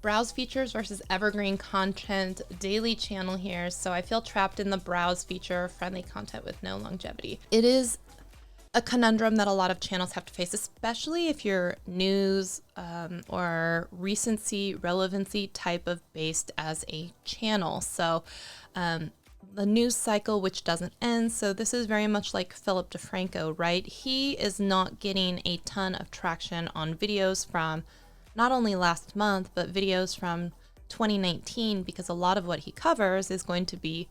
browse features versus evergreen content daily channel here. So I feel trapped in the browse feature, friendly content with no longevity. It is a conundrum that a lot of channels have to face, especially if you're news or recency, relevancy type of based as a channel. So the news cycle, which doesn't end. So this is very much like Philip DeFranco, right? He is not getting a ton of traction on videos from not only last month, but videos from 2019, because a lot of what he covers is going to be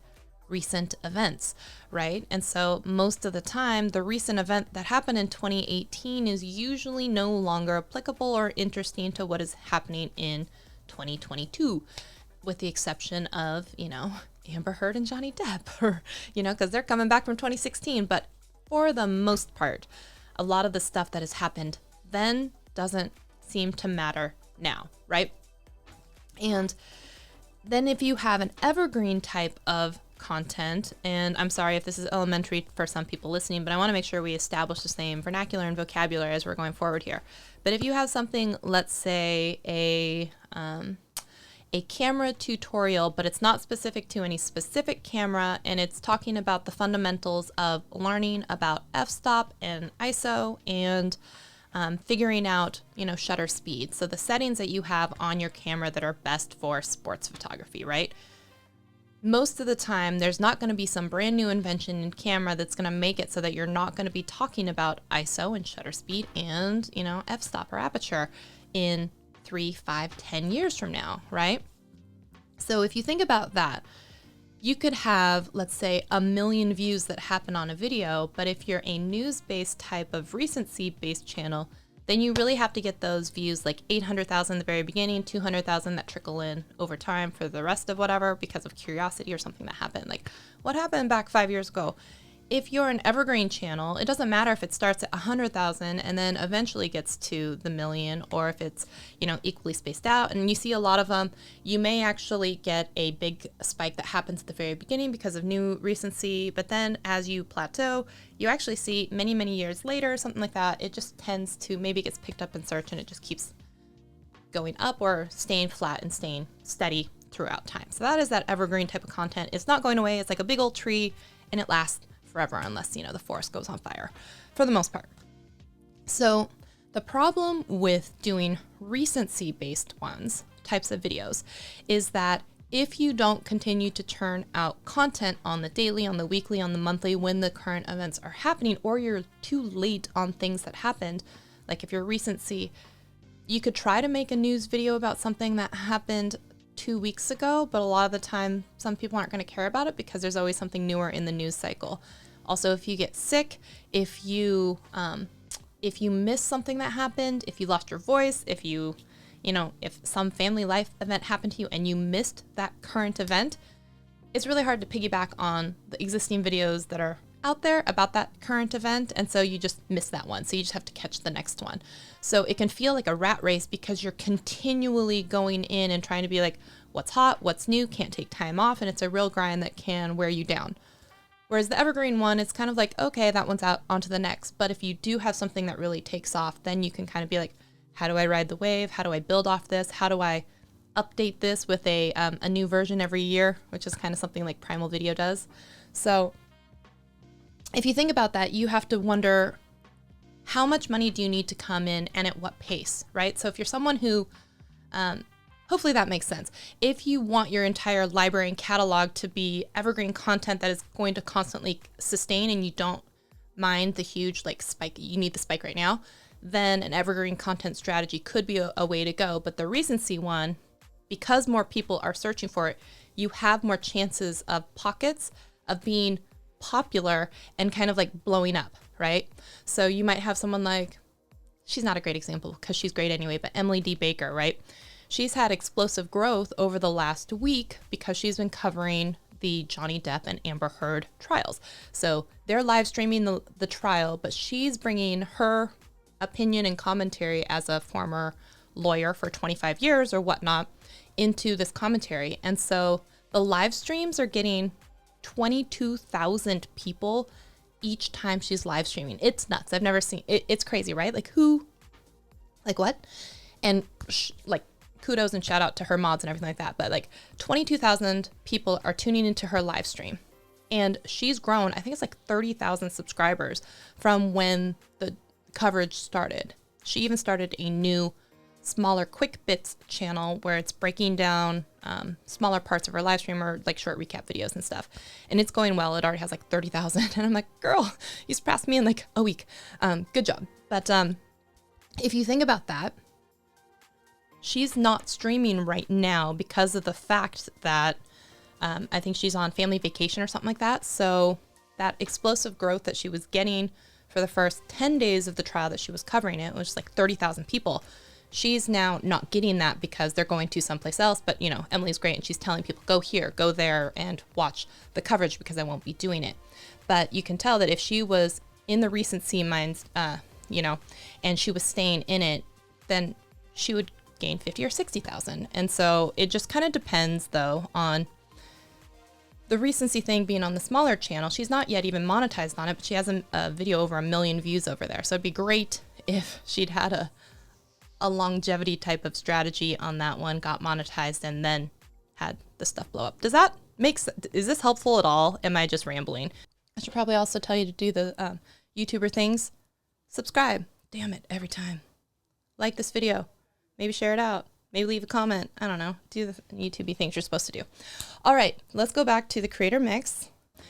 recent events, right? And so most of the time, the recent event that happened in 2018 is usually no longer applicable or interesting to what is happening in 2022, with the exception of, Amber Heard and Johnny Depp, or, because they're coming back from 2016. But for the most part, a lot of the stuff that has happened then doesn't seem to matter now, right? And then if you have an evergreen type of content, and I'm sorry if this is elementary for some people listening, but I want to make sure we establish the same vernacular and vocabulary as we're going forward here. But if you have something, let's say a camera tutorial, but it's not specific to any specific camera, and it's talking about the fundamentals of learning about f-stop and ISO and figuring out, shutter speed. So the settings that you have on your camera that are best for sports photography, right? Most of the time, there's not going to be some brand new invention in camera that's going to make it so that you're not going to be talking about ISO and shutter speed and, f-stop or aperture in 3, 5, 10 years from now, right? So if you think about that, you could have, let's say, 1 million views that happen on a video, but if you're a news-based type of recency-based channel, then you really have to get those views like 800,000 at the very beginning, 200,000 that trickle in over time for the rest of whatever because of curiosity or something that happened. Like, what happened back 5 years ago? If you're an evergreen channel, it doesn't matter if it starts at 100,000 and then eventually gets to the million, or if it's, equally spaced out. And you see a lot of them, you may actually get a big spike that happens at the very beginning because of new recency. But then as you plateau, you actually see many, many years later, something like that, it just tends to, maybe it gets picked up in search and it just keeps going up or staying flat and staying steady throughout time. So that is that evergreen type of content. It's not going away. It's like a big old tree and it lasts forever unless, the forest goes on fire for the most part. So the problem with doing recency based types of videos is that if you don't continue to churn out content on the daily, on the weekly, on the monthly, when the current events are happening, or you're too late on things that happened, like if you're recency, you could try to make a news video about something that happened 2 weeks ago, but a lot of the time some people aren't going to care about it because there's always something newer in the news cycle. Also, if you get sick, if you miss something that happened, if you lost your voice, if if some family life event happened to you and you missed that current event, it's really hard to piggyback on the existing videos that are out there about that current event, and so you just miss that one. So you just have to catch the next one. So it can feel like a rat race because you're continually going in and trying to be like, what's hot, what's new, can't take time off, and it's a real grind that can wear you down. Whereas the evergreen one, it's kind of like, okay, that one's out, onto the next. But if you do have something that really takes off, then you can kind of be like, how do I ride the wave? How do I build off this? How do I update this with a new version every year, which is kind of something like Primal Video does. So if you think about that, you have to wonder, how much money do you need to come in and at what pace, right? So if you're someone who, hopefully that makes sense. If you want your entire library and catalog to be evergreen content that is going to constantly sustain and you don't mind the huge spike, you need the spike right now, then an evergreen content strategy could be a way to go. But the recency one, because more people are searching for it, you have more chances of pockets of being popular and kind of blowing up, right? So you might have someone she's not a great example because she's great anyway, but Emily D. Baker, right? She's had explosive growth over the last week because she's been covering the Johnny Depp and Amber Heard trials. So they're live streaming the trial, but she's bringing her opinion and commentary as a former lawyer for 25 years or whatnot into this commentary. And so the live streams are getting 22,000 people each time she's live streaming. It's nuts. I've never seen it. It's crazy, right? What? And kudos and shout out to her mods and everything like that. But like 22,000 people are tuning into her live stream. And she's grown, I think it's like 30,000 subscribers from when the coverage started. She even started a new, smaller Quick Bits channel where it's breaking down smaller parts of her live stream or like short recap videos and stuff. And it's going well. It already has like 30,000. And I'm like, girl, you surpassed me in like a week. Good job. But if you think about that, she's not streaming right now because of the fact that I think she's on family vacation or something like that. So that explosive growth that she was getting for the first 10 days of the trial that she was covering it, which is like 30,000 people. She's now not getting that because they're going to someplace else. But, you know, Emily's great. And she's telling people, go here, go there, and watch the coverage because I won't be doing it. But you can tell that if she was in the recency minds, you know, and she was staying in it, then she would gain 50 or 60,000. And so it just kind of depends, though, on the recency thing being on the smaller channel. She's not yet even monetized on it, but she has a video over 1 million views over there. So it'd be great if she'd had a longevity type of strategy on that one, got monetized, and then had the stuff blow up. Does that make sense? Is this helpful at all? Am I just rambling? I should probably also tell you to do the YouTuber things. Subscribe. Damn it, every time. Like this video. Maybe share it out. Maybe leave a comment. I don't know. Do the YouTube things you're supposed to do. All right, let's go back to the Creator Mix.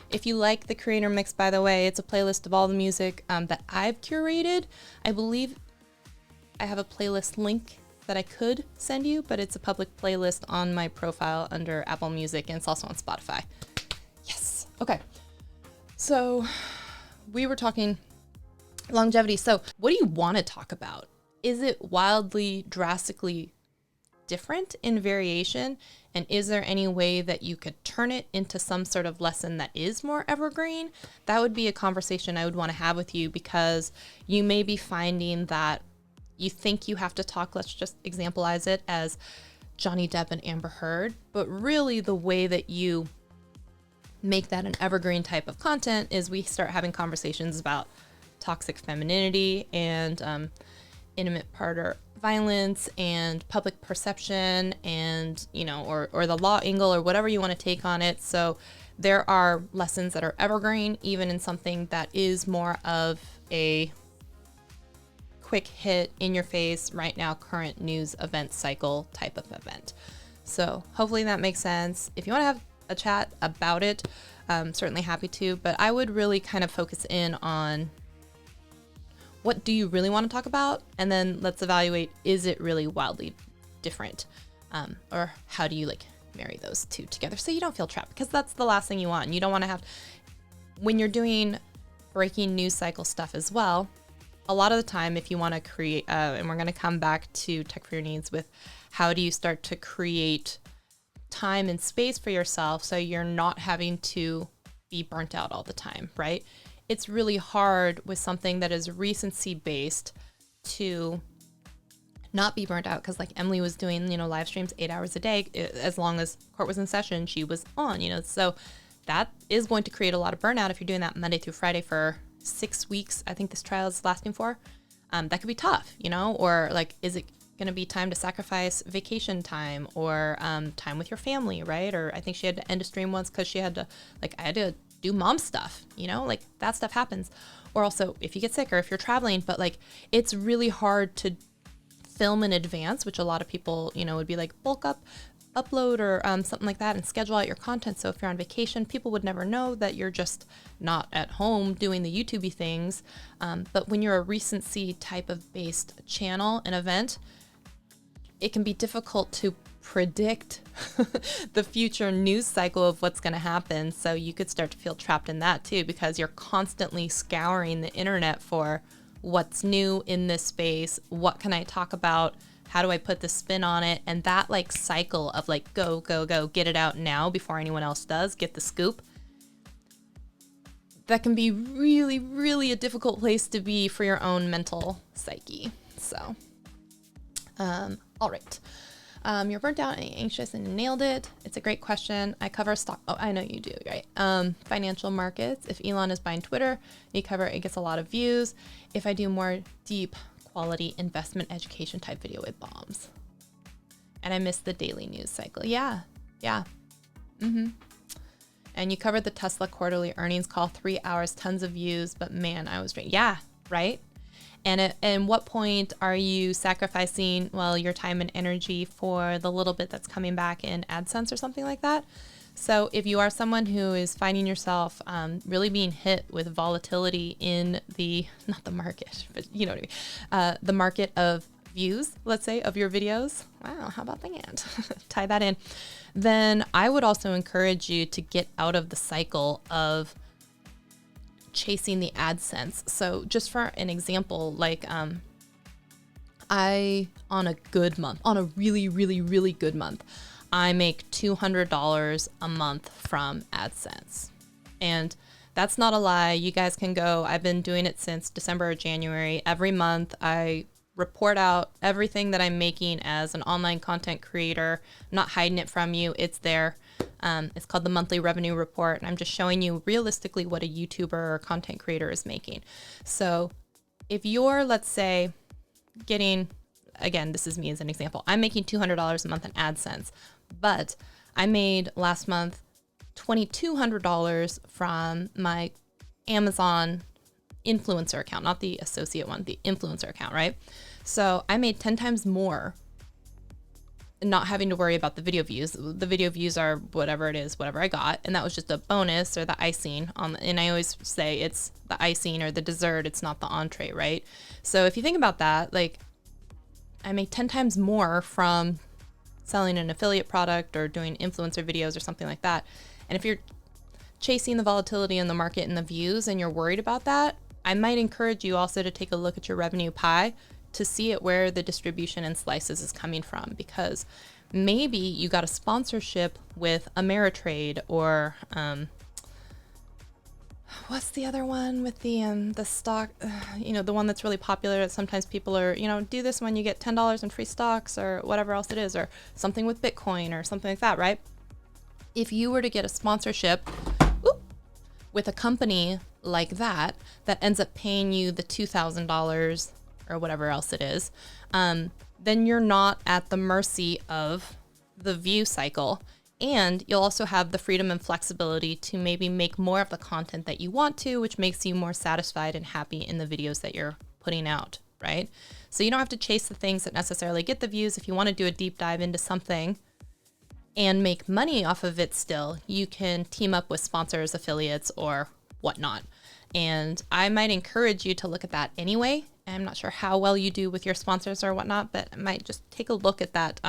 If you like the Creator Mix, by the way, it's a playlist of all the music that I've curated. I believe I have a playlist link that I could send you, but it's a public playlist on my profile under Apple Music, and it's also on Spotify. Yes. Okay. So we were talking longevity. So what do you want to talk about? Is it wildly, drastically different in variation? And is there any way that you could turn it into some sort of lesson that is more evergreen? That would be a conversation I would want to have with you, because you may be finding that you think you have to talk, let's just exampleize it as Johnny Depp and Amber Heard, but really the way that you make that an evergreen type of content is we start having conversations about toxic femininity and intimate partner violence and public perception and, you know, or the law angle or whatever you want to take on it. So there are lessons that are evergreen, even in something that is more of a quick hit, in your face, right now, current news event cycle type of event. So hopefully that makes sense. If you want to have a chat about it, I'm certainly happy to, but I would really kind of focus in on what do you really want to talk about? And then let's evaluate, is it really wildly different? Or how do you like marry those two together so you don't feel trapped? Because that's the last thing you want. And you don't want to have, when you're doing breaking news cycle stuff as well, a lot of the time, if you want to create, and we're going to come back to Tech for Your Needs with how do you start to create time and space for yourself so you're not having to be burnt out all the time, right? It's really hard with something that is recency based to not be burnt out, because like Emily was doing, you know, live streams 8 hours a day. As long as court was in session, she was on, you know, so that is going to create a lot of burnout if you're doing that Monday through Friday for 6 weeks. I think this trial is lasting for. That could be tough, you know, or like, is it going to be time to sacrifice vacation time or time with your family, right? Or I think she had to end a stream once because she had to, like, I had to do mom stuff, you know, like that stuff happens. Or also if you get sick or if you're traveling, but like it's really hard to film in advance, which a lot of people, you know, would be like bulk up, upload or something like that and schedule out your content. So if you're on vacation, people would never know that you're just not at home doing the YouTube-y things. But when you're a recency type of based channel, an event, it can be difficult to predict the future news cycle of what's going to happen. So you could start to feel trapped in that too, because you're constantly scouring the internet for what's new in this space. What can I talk about? How do I put the spin on it? And that like cycle of like, go, go, go, get it out now before anyone else does, get the scoop. That can be really, really a difficult place to be for your own mental psyche. So, all right. You're burnt out and anxious and nailed it. It's a great question. I cover stock. Oh, I know you do, right? Financial markets. If Elon is buying Twitter, you cover it gets a lot of views. If I do more deep quality investment education type video, it bombs. And I missed the daily news cycle. Yeah. Yeah. And you covered the Tesla quarterly earnings call, 3 hours, tons of views, but man, I was drained. Yeah, right? And what point are you sacrificing, well, your time and energy for the little bit that's coming back in AdSense or something like that? So if you are someone who is finding yourself really being hit with volatility in not the market, but you know what I mean, the market of views, let's say, of your videos. Wow, how about that? Tie that in. Then I would also encourage you to get out of the cycle of chasing the AdSense. So just for an example, like I, on a good month, on a really, really, really good month, I make $200 a month from AdSense. And that's not a lie. You guys can go. I've been doing it since December or January. Every month I report out everything that I'm making as an online content creator. I'm not hiding it from you. It's there. It's called the monthly revenue report. And I'm just showing you realistically what a YouTuber or content creator is making. So if you're, let's say, getting, again, this is me as an example, I'm making $200 a month in AdSense, but I made last month $2,200 from my Amazon influencer account, not the associate one, the influencer account, right? So I made 10 times more not having to worry about the video views. The video views are whatever it is, whatever I got. And that was just a bonus or the icing on and I always say it's the icing or the dessert. It's not the entree, right? So if you think about that, like I make 10 times more from selling an affiliate product or doing influencer videos or something like that. And if you're chasing the volatility in the market and the views and you're worried about that, I might encourage you also to take a look at your revenue pie to see it where the distribution and slices is coming from, because maybe you got a sponsorship with Ameritrade or what's the other one with the stock, the one that's really popular that sometimes people are, do this when you get $10 in free stocks or whatever else it is, or something with Bitcoin or something like that, right? If you were to get a sponsorship with a company like that ends up paying you the $2,000 or whatever else it is, then you're not at the mercy of the view cycle. And you'll also have the freedom and flexibility to maybe make more of the content that you want to, which makes you more satisfied and happy in the videos that you're putting out, right? So you don't have to chase the things that necessarily get the views. If you want to do a deep dive into something and make money off of it still, you can team up with sponsors, affiliates, or whatnot. And I might encourage you to look at that anyway. I'm not sure how well you do with your sponsors or whatnot, but I might just take a look at that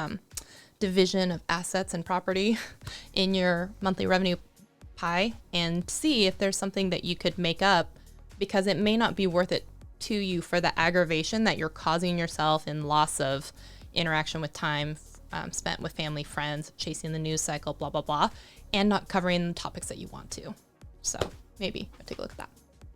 division of assets and property in your monthly revenue pie and see if there's something that you could make up, because it may not be worth it to you for the aggravation that you're causing yourself in loss of interaction with time spent with family, friends, chasing the news cycle, blah, blah, blah, and not covering the topics that you want to. So maybe take a look at that.